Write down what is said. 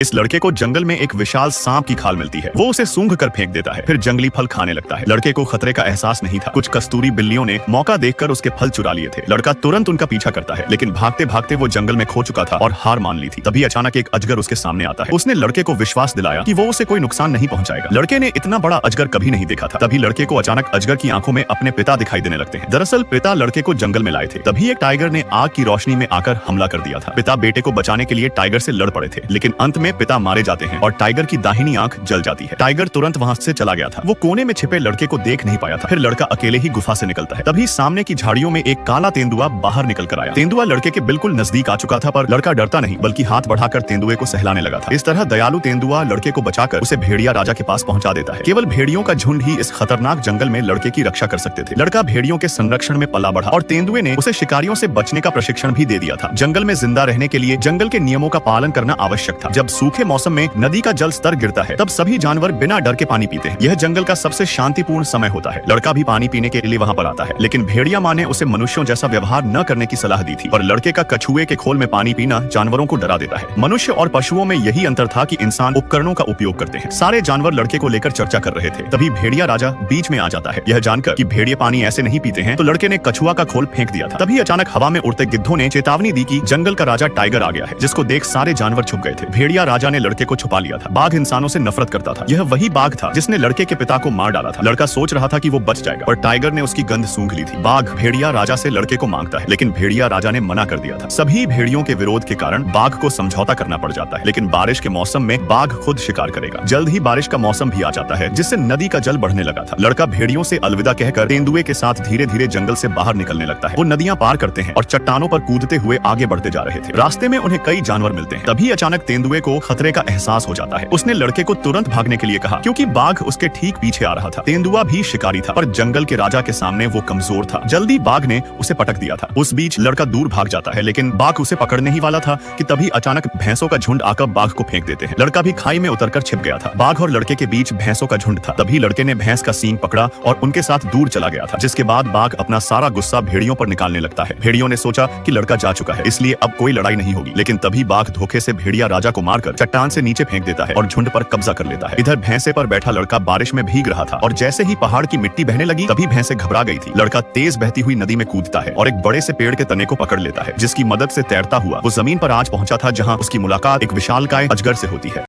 इस लड़के को जंगल में एक विशाल सांप की खाल मिलती है। वो उसे सूंघ कर फेंक देता है, फिर जंगली फल खाने लगता है। लड़के को खतरे का एहसास नहीं था। कुछ कस्तूरी बिल्लियों ने मौका देखकर उसके फल चुरा लिए थे। लड़का तुरंत उनका पीछा करता है, लेकिन भागते भागते वो जंगल में खो चुका था और हार मान ली थी। तभी अचानक एक अजगर उसके सामने आता है। उसने लड़के को विश्वास दिलाया कि वो उसे कोई नुकसान नहीं पहुंचाएगा। लड़के ने इतना बड़ा अजगर कभी नहीं देखा था। तभी लड़के को अचानक अजगर की आंखों में अपने पिता दिखाई देने लगते हैं। दरअसल पिता लड़के को जंगल में लाए थे। तभी एक टाइगर ने आग की रोशनी में आकर हमला कर दिया था। पिता बेटे को बचाने के लिए टाइगर से लड़ पड़े थे, लेकिन अंत में पिता मारे जाते हैं और टाइगर की दाहिनी आंख जल जाती है। टाइगर तुरंत वहां से चला गया था। वो कोने में छिपे लड़के को देख नहीं पाया था। फिर लड़का अकेले ही गुफा से निकलता है। तभी सामने की झाड़ियों में एक काला तेंदुआ बाहर निकल कर आया। तेंदुआ लड़के के बिल्कुल नजदीक आ चुका था, पर लड़का डरता नहीं बल्कि हाथ बढ़ाकर तेंदुए को सहलाने लगा था। इस तरह दयालु तेंदुआ लड़के को बचाकर उसे भेड़िया राजा के पास पहुंचा देता है। केवल भेड़ियों का झुंड ही इस खतरनाक जंगल में लड़के की रक्षा कर सकते थे। लड़का भेड़ियों के संरक्षण में पला बढ़ा और तेंदुए ने उसे शिकारियों से बचने का प्रशिक्षण भी दे दिया था। जंगल में जिंदा रहने के लिए जंगल के नियमों का पालन करना आवश्यक था। जब सूखे मौसम में नदी का जल स्तर गिरता है, तब सभी जानवर बिना डर के पानी पीते हैं। यह जंगल का सबसे शांतिपूर्ण समय होता है। लड़का भी पानी पीने के लिए वहां पर आता है, लेकिन भेड़िया माँ ने उसे मनुष्यों जैसा व्यवहार न करने की सलाह दी थी। और लड़के का कछुए के खोल में पानी पीना जानवरों को डरा देता है। मनुष्य और पशुओं में यही अंतर था कि इंसान उपकरणों का उपयोग करते हैं। सारे जानवर लड़के को लेकर चर्चा कर रहे थे। तभी भेड़िया राजा बीच में आ जाता है। यह जानकर कि भेड़िए पानी ऐसे नहीं पीते हैं, तो लड़के ने कछुआ का खोल फेंक दिया था। तभी अचानक हवा में उड़ते गिद्धों ने चेतावनी दी कि जंगल का राजा टाइगर आ गया है, जिसको देख सारे जानवर छुप गए थे। भेड़िया राजा ने लड़के को छुपा लिया था। बाघ इंसानों से नफरत करता था। यह वही बाघ था जिसने लड़के के पिता को मार डाला था। लड़का सोच रहा था कि वो बच जाएगा, पर टाइगर ने उसकी गंध सूंघ ली थी। बाघ भेड़िया राजा से लड़के को मांगता है, लेकिन भेड़िया राजा ने मना कर दिया था। सभी भेड़ियों के विरोध के कारण बाघ को समझौता करना पड़ जाता है, लेकिन बारिश के मौसम में बाघ खुद शिकार करेगा। जल्द ही बारिश का मौसम भी आ जाता है, जिससे नदी का जल बढ़ने लगा था। लड़का भेड़ियों से अलविदा कहकर तेंदुए के साथ धीरे धीरे जंगल से बाहर निकलने लगता है। वो नदियां पार करते हैं और चट्टानों पर कूदते हुए आगे बढ़ते जा रहे थे। रास्ते में उन्हें कई जानवर मिलते हैं। तभी अचानक तेंदुए को खतरे का एहसास हो जाता है। उसने लड़के को तुरंत भागने के लिए कहा, क्योंकि बाघ उसके ठीक पीछे आ रहा था। तेंदुआ भी शिकारी था, पर जंगल के राजा के सामने वो कमजोर था। जल्दी बाघ ने उसे पटक दिया था। उस बीच लड़का दूर भाग जाता है, लेकिन बाघ उसे पकड़ने ही वाला था कि तभी अचानक भैंसों का झुंड आकर बाघ को फेंक देते हैं। लड़का भी खाई में उतरकर छिप गया था। बाघ और लड़के के बीच भैंसों का झुंड था। तभी लड़के ने भैंस का सींग पकड़ा और उनके साथ दूर चला गया था, जिसके बाद बाघ अपना सारा गुस्सा भेड़ियों पर निकालने लगता है। भेड़ियों ने सोचा कि लड़का जा चुका है, इसलिए अब कोई लड़ाई नहीं होगी। लेकिन तभी बाघ धोखे से भेड़िया राजा को मारकर चट्टान से नीचे फेंक देता है और झुंड पर कब्जा कर लेता है। इधर भैंसे पर बैठा लड़का बारिश में भीग रहा था और जैसे ही पहाड़ की मिट्टी बहने लगी, तभी भैंसे घबरा गई थी। लड़का तेज बहती हुई नदी में कूदता है और एक बड़े से पेड़ के तने को पकड़ लेता है, जिसकी मदद से तैरता हुआ वो जमीन पर आज पहुंचा था, जहां उसकी मुलाकात एक विशालकाय अजगर से होती है।